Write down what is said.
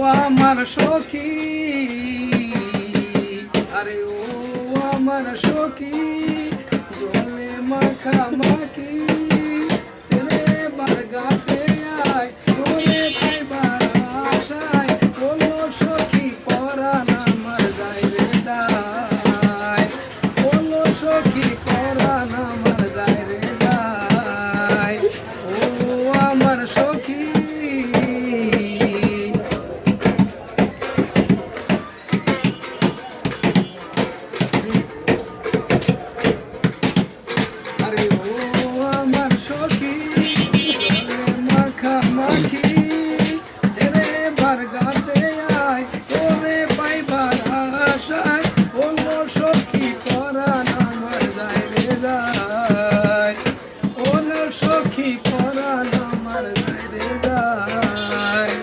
আমার সখী, আরে ও আমার সখী, জলে মাখামাখি ছেলে বারগাতে আয় তোরে পাইবার আশায়, বলো সখী পরাণ আমার যায় রে যায়, বলো সখী পরাণ আমার যায় রে যায়। ও আমার সখী, আরে ও আমার সখী, মাখামাখি ছেড়ে বারগাতে আয় তোরে পাইবার আশায়, বললো সখী পরাণ আমার যায় রে যায়, বললো সখী পরাণ আমার যায় রে যায়।